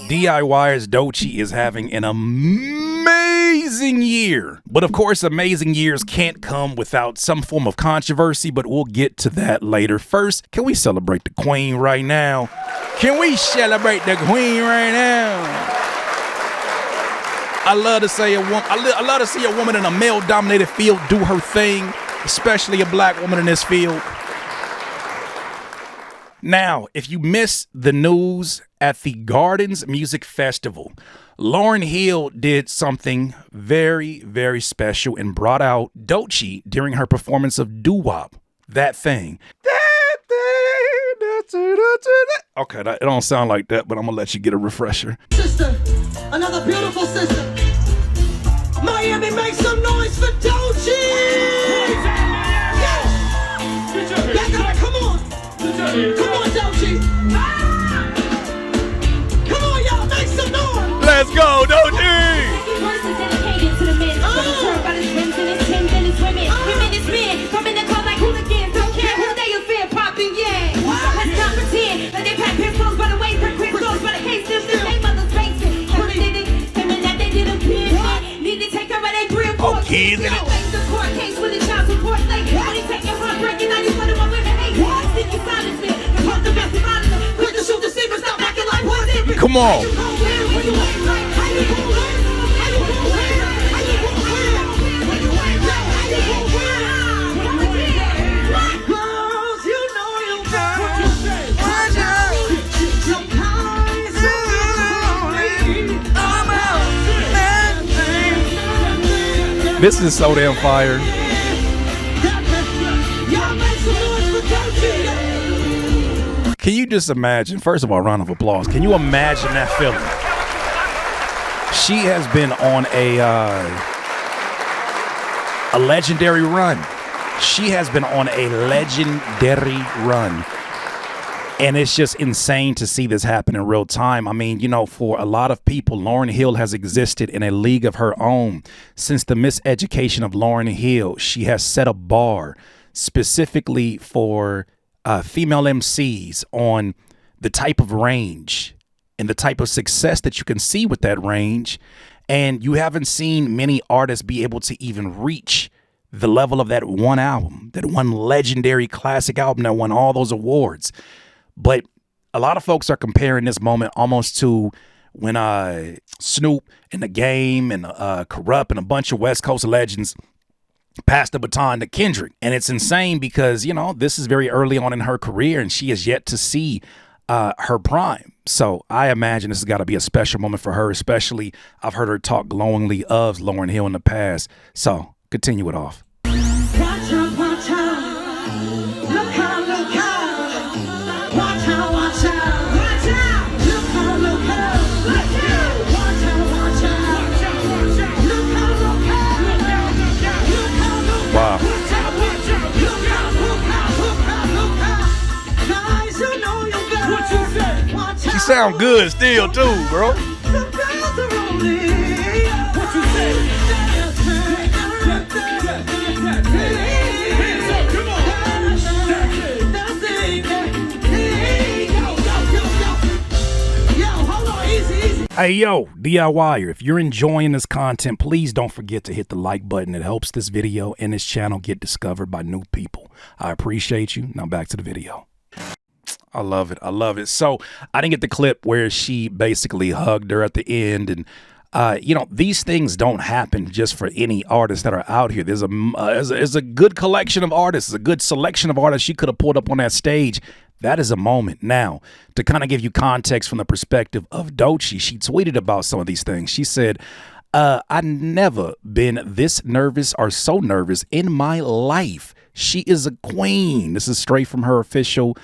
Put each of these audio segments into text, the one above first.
DIYers Doechii is having an amazing year. But of course, amazing years can't come without some form of controversy, but we'll get to that later. First, can we celebrate the queen right now? Can we celebrate the queen right now? I love to see a woman in a male-dominated field do her thing, especially a black woman in this field. Now, if you missed the news at the Gardens Music Festival, Lauryn Hill did something very, very special and brought out Doechii during her performance of Doo-Wop, That Thing. Okay, it don't sound like that, but I'm going to let you get a refresher. Sister, another beautiful sister. Miami, make some noise for Doechii! Yeah, come on! Come on, Doechii! Come on, y'all, make some noise! Let's go, Doechii! Oh, kids in it. Come on. This is so damn fire. Can you just imagine? First of all, round of applause. Can you imagine that feeling? She has been on a legendary run. She has been on a legendary run. And it's just insane to see this happen in real time. I mean, you know, for a lot of people, Lauryn Hill has existed in a league of her own. Since the miseducation of Lauryn Hill, she has set a bar specifically for female MCs on the type of range and the type of success that you can see with that range. And you haven't seen many artists be able to even reach the level of that one album, that one legendary classic album that won all those awards. But a lot of folks are comparing this moment almost to when Snoop and The Game and Corrupt and a bunch of West Coast legends passed the baton to Kendrick. And it's insane because, you know, this is very early on in her career and she has yet to see her prime. So I imagine this has got to be a special moment for her, especially I've heard her talk glowingly of Lauryn Hill in the past. So continue it off. Watch out, watch out. Look out, look out. Watch out, watch out. Watch out. Look out, look out. Watch out. Watch out, watch out. Look out, look out. Look out, look out. Wow. Watch out, watch out. Look out, look out. Look out, look out. Guys, you know you got what you say. Watch out. She sound good still too, bro. The girls are rolling. What you say? Hey, yo, DIYer, if you're enjoying this content, please don't forget to hit the like button. It helps this video and this channel get discovered by new people. I appreciate you. Now back to the video. I love it. I love it. So I didn't get the clip where she basically hugged her at the end. And, you know, these things don't happen just for any artists that are out here. There's a good collection of artists, a good selection of artists she could have pulled up on that stage. That is a moment. Now, to kind of give you context from the perspective of Doechii, she tweeted about some of these things. She said, I've never been this nervous or so nervous in my life. She is a queen. This is straight from her official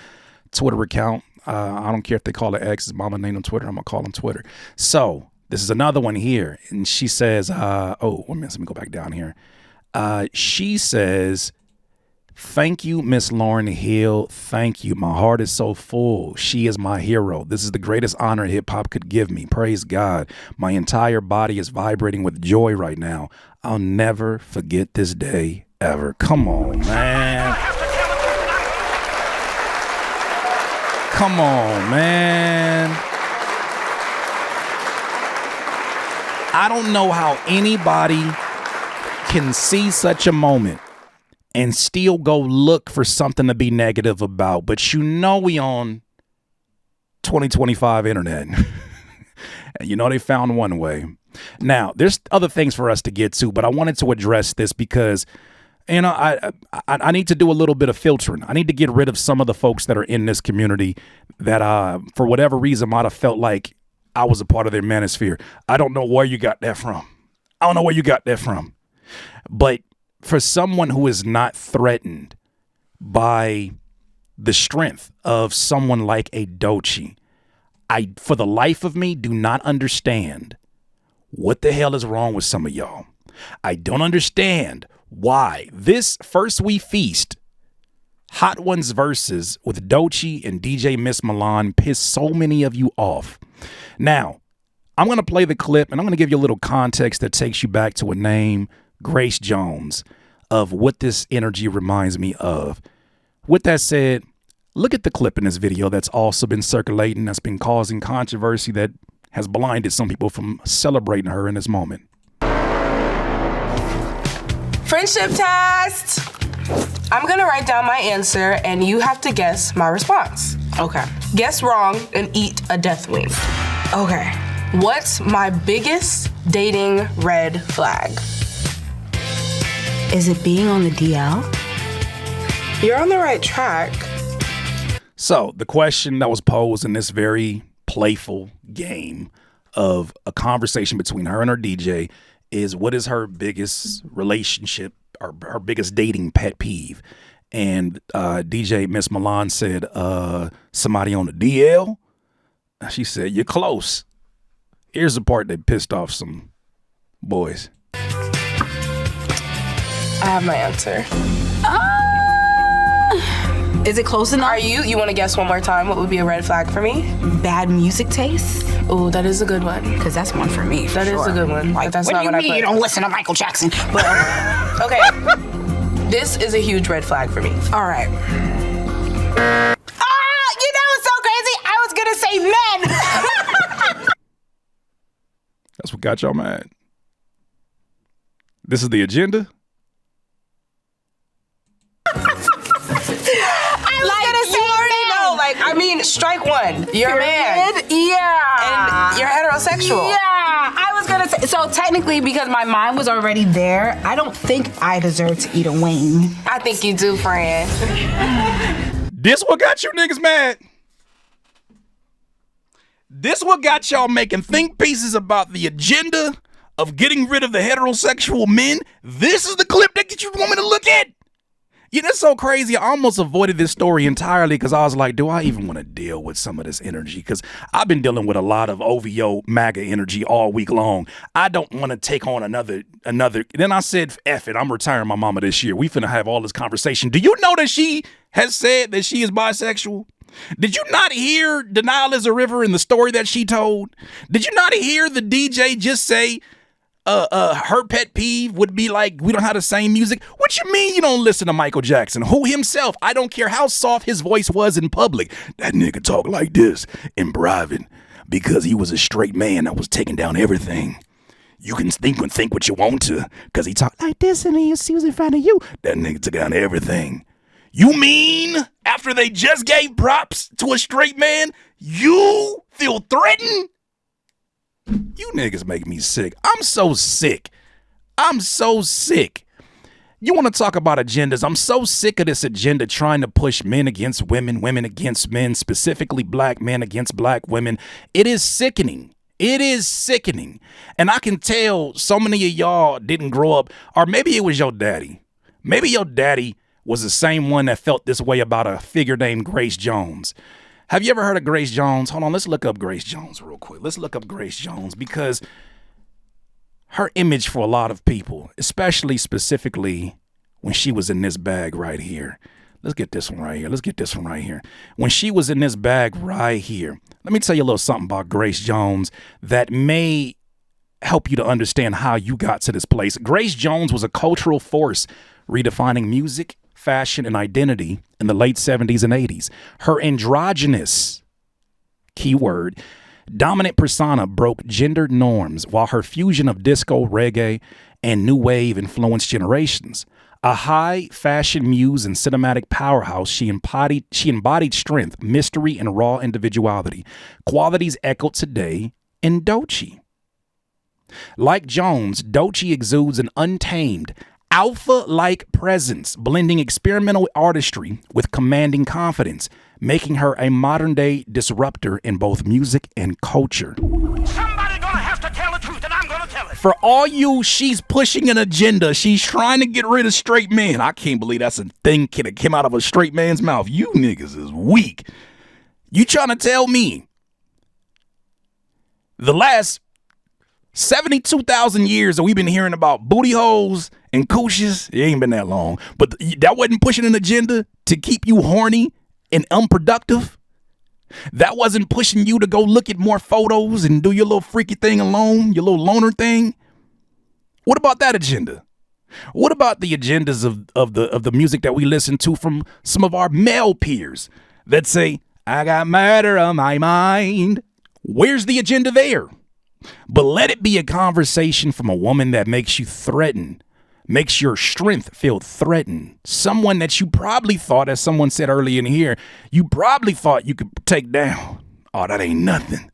Twitter account. I don't care if they call her X, his mama named on Twitter. I'm going to call him Twitter. So this is another one here. And she says, oh, 1 minute. Let me go back down here. She says, thank you, Miss Lauryn Hill. Thank you. My heart is so full. She is my hero. This is the greatest honor hip hop could give me. Praise God. My entire body is vibrating with joy right now. I'll never forget this day ever. Come on, man. Come on, man. I don't know how anybody can see such a moment and still go look for something to be negative about. But you know we on 2025 internet. And you know they found one way. Now, there's other things for us to get to, but I wanted to address this because, you know, I need to do a little bit of filtering. I need to get rid of some of the folks that are in this community that, for whatever reason, might have felt like I was a part of their manosphere. I don't know where you got that from. I don't know where you got that from. But for someone who is not threatened by the strength of someone like a Doechii, I, for the life of me, do not understand what the hell is wrong with some of y'all. I don't understand why this First We Feast Hot Ones versus with Doechii and DJ Miss Milan pissed so many of you off. Now, I'm going to play the clip and I'm going to give you a little context that takes you back to a name, Grace Jones, of what this energy reminds me of. With that said, look at the clip in this video that's also been circulating, that's been causing controversy, that has blinded some people from celebrating her in this moment. Friendship test. I'm gonna write down my answer and you have to guess my response. Okay. Guess wrong and eat a death wing. Okay. What's my biggest dating red flag? Is it being on the DL? You're on the right track. So the question that was posed in this very playful game of a conversation between her and her DJ is, what is her biggest relationship or her biggest dating pet peeve? And DJ Miss Milan said, somebody on the DL. She said, you're close. Here's the part that pissed off some boys. I have my answer. Is it close enough? You want to guess one more time? What would be a red flag for me? Bad music taste? Ooh, that is a good one. Because that's one for me. That is a good one. Like, but that's what not do you what mean I you put. don't listen to Michael Jackson? But okay, this is a huge red flag for me. All right. You know what's so crazy? I was gonna say men. That's what got y'all mad. This is the agenda. I mean, strike one. You're a man. Yeah. And you're heterosexual. Yeah. I was gonna say, so technically, because my mind was already there, I don't think I deserve to eat a wing. I think you do, friend. This what got you niggas mad. This what got y'all making think pieces about the agenda of getting rid of the heterosexual men. This is the clip that you want me to look at. You know, it's so crazy. I almost avoided this story entirely because I was like, do I even want to deal with some of this energy? Because I've been dealing with a lot of OVO MAGA energy all week long. I don't want to take on another. Then I said, F it, I'm retiring my mama this year. We finna have all this conversation. Do you know that she has said that she is bisexual? Did you not hear Denial is a River in the story that she told? Did you not hear the DJ just say, her pet peeve would be like, we don't have the same music? What you mean you don't listen to Michael Jackson, who himself, I don't care how soft his voice was in public, that nigga talk like this in private because he was a straight man that was taking down everything. You can think what you want to because he talked like this and he was in front of you. That nigga took down everything. You mean after they just gave props to a straight man, you feel threatened? You niggas make me sick. I'm so sick. I'm so sick. You want to talk about agendas? I'm so sick of this agenda trying to push men against women, women against men, specifically black men against black women. It is sickening. It is sickening. And I can tell so many of y'all didn't grow up, or maybe it was your daddy. Maybe your daddy was the same one that felt this way about a figure named Grace Jones. Have you ever heard of Grace Jones? Hold on, let's look up Grace Jones real quick. Let's look up Grace Jones because her image for a lot of people, especially specifically when she was in this bag right here. Let's get this one right here. Let's get this one right here. When she was in this bag right here, let me tell you a little something about Grace Jones that may help you to understand how you got to this place. Grace Jones was a cultural force redefining music, fashion, and identity in the late 70s and 80s. Her androgynous, keyword, Dominant persona broke gendered norms while her fusion of disco, reggae, and new wave influenced generations. A high fashion muse and cinematic powerhouse, she embodied strength, mystery, and raw individuality, qualities echoed today in Doechii. Like Jones, Doechii exudes an untamed, alpha-like presence, blending experimental artistry with commanding confidence, making her a modern-day disruptor in both music and culture. Somebody gonna have to tell the truth, and I'm gonna tell it. For all you, she's pushing an agenda. She's trying to get rid of straight men. I can't believe that's a thing that came out of a straight man's mouth. You niggas is weak. You trying to tell me the last 72,000 years that we've been hearing about booty holes and cooches, it ain't been that long, but that wasn't pushing an agenda to keep you horny and unproductive? That wasn't pushing you to go look at more photos and do your little freaky thing alone, your little loner thing? What about that agenda? What about the agendas of the music that we listen to from some of our male peers that say, I got murder on my mind? Where's the agenda there? But let it be a conversation from a woman that makes you threaten, makes your strength feel threatened. Someone that you probably thought, as someone said earlier in here, you probably thought you could take down. Oh, that ain't nothing.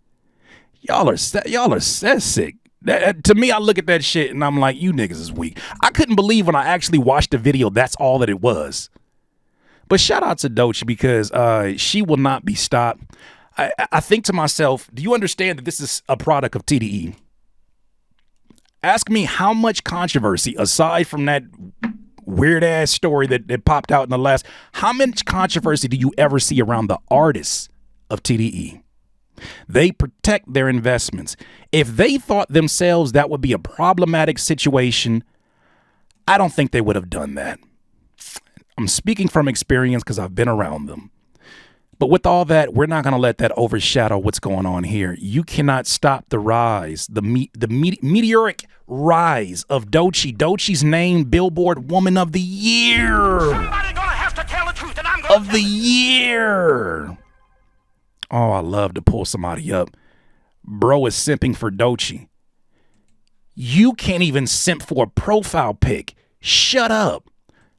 Y'all are sick. To me, I look at that shit and I'm like, you niggas is weak. I couldn't believe when I actually watched the video, that's all that it was. But shout out to Doechii because she will not be stopped. I think to myself, do you understand that this is a product of TDE? Ask me how much controversy, aside from that weird ass story that popped out in the last, how much controversy do you ever see around the artists of TDE? They protect their investments. If they thought themselves that would be a problematic situation, I don't think they would have done that. I'm speaking from experience because I've been around them. But with all that, we're not going to let that overshadow what's going on here. You cannot stop the rise, the meteoric rise of Doechii. Doechii's named Billboard Woman of the Year. Somebody gonna have to tell the truth, and I'm gonna Of the year. Oh, I love to pull somebody up. Bro is simping for Doechii. You can't even simp for a profile pic. Shut up.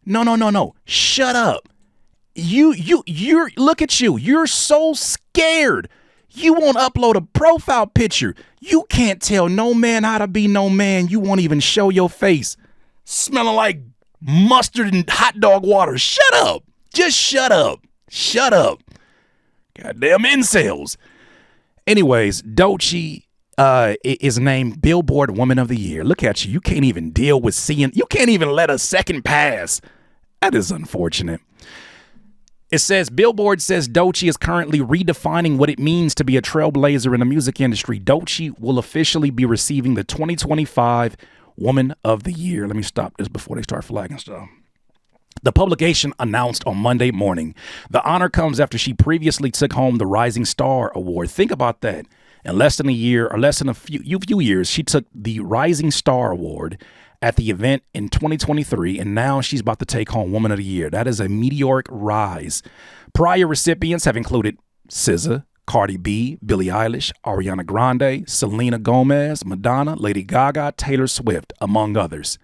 No. Shut up. You're look at you. You're so scared. You won't upload a profile picture. You can't tell no man how to be no man. You won't even show your face. Smelling like mustard and hot dog water. Shut up. Just shut up. Shut up. Goddamn incels. Anyways, Doechii is named Billboard Woman of the Year. Look at you. You can't even deal with seeing. You can't even let a second pass. That is unfortunate. It says, Billboard says Doechii is currently redefining what it means to be a trailblazer in the music industry. Doechii will officially be receiving the 2025 Woman of the Year. Let me stop this before they start flagging stuff. The publication announced on Monday morning. The honor comes after she previously took home the Rising Star Award. Think about that. In less than a year, or less than a few years, she took the Rising Star Award at the event in 2023, and now she's about to take home Woman of the Year. That is a meteoric rise. Prior recipients have included SZA, Cardi B, Billie Eilish, Ariana Grande, Selena Gomez, Madonna, Lady Gaga, Taylor Swift, among others.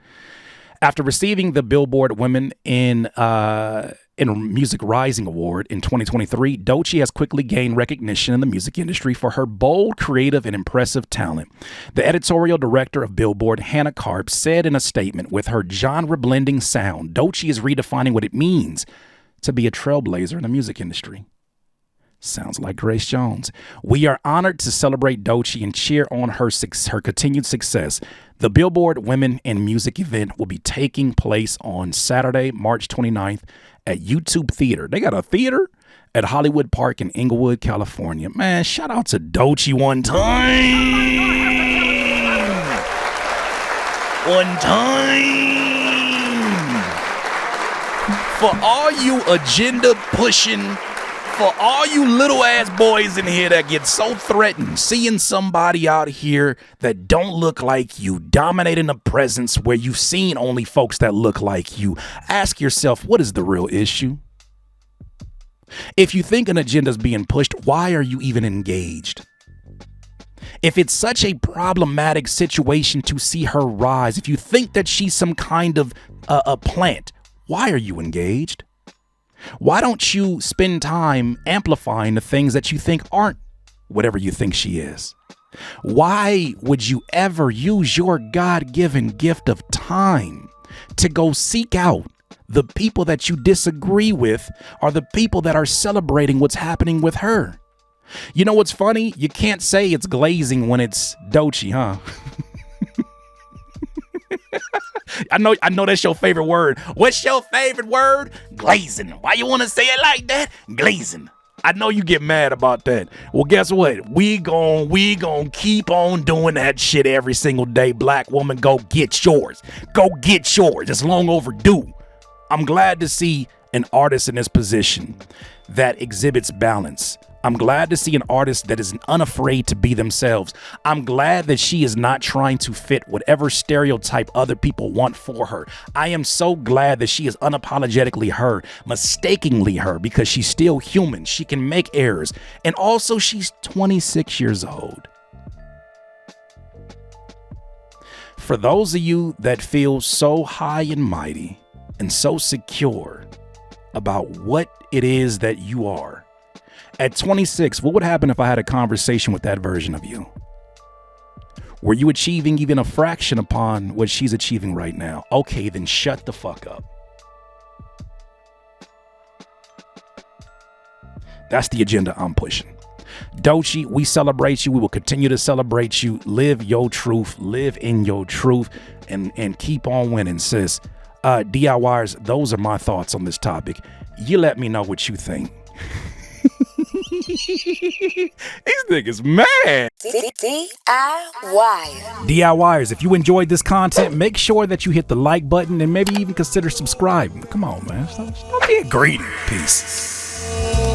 After receiving the Billboard Women in Music Rising Award in 2023, Doechii has quickly gained recognition in the music industry for her bold, creative, and impressive talent. The editorial director of Billboard, Hannah Karp, said in a statement, with her genre-blending sound, Doechii is redefining what it means to be a trailblazer in the music industry. Sounds like Grace Jones. We are honored to celebrate Doechii and cheer on her continued success. The Billboard Women in Music event will be taking place on Saturday, March 29th at YouTube Theater. They got a theater at Hollywood Park in Inglewood, California. Man, shout out to Doechii one time. One time. For all you agenda pushing, for all you little ass boys in here that get so threatened seeing somebody out here that don't look like you dominating a presence where you've seen only folks that look like you, ask yourself, what is the real issue? If you think an agenda is being pushed, why are you even engaged? If it's such a problematic situation to see her rise, if you think that she's some kind of a plant, why are you engaged? Why don't you spend time amplifying the things that you think aren't whatever you think she is? Why would you ever use your God-given gift of time to go seek out the people that you disagree with or the people that are celebrating what's happening with her? You know what's funny? You can't say it's glazing when it's Doechii, huh? I know that's your favorite word. What's your favorite word? Glazing. Why you want to say it like that? Glazing. I know you get mad about that. Well, guess what? We gon' keep on doing that shit every single day. Black woman, go get yours. Go get yours. It's long overdue. I'm glad to see an artist in this position that exhibits balance. I'm glad to see an artist that is unafraid to be themselves. I'm glad that she is not trying to fit whatever stereotype other people want for her. I am so glad that she is unapologetically her, mistakenly her, because she's still human. She can make errors. And also, she's 26 years old. For those of you that feel so high and mighty and so secure about what it is that you are, at 26, what would happen if I had a conversation with that version of you? Were you achieving even a fraction upon what she's achieving right now? Okay, then shut the fuck up. That's the agenda I'm pushing. Doechii, we celebrate you. We will continue to celebrate you. Live your truth. Live in your truth. And keep on winning, sis. DIYers, those are my thoughts on this topic. You let me know what you think. These niggas mad. DIYers, if you enjoyed this content, make sure that you hit the like button and maybe even consider subscribing. Come on, man. Stop being greedy. Peace.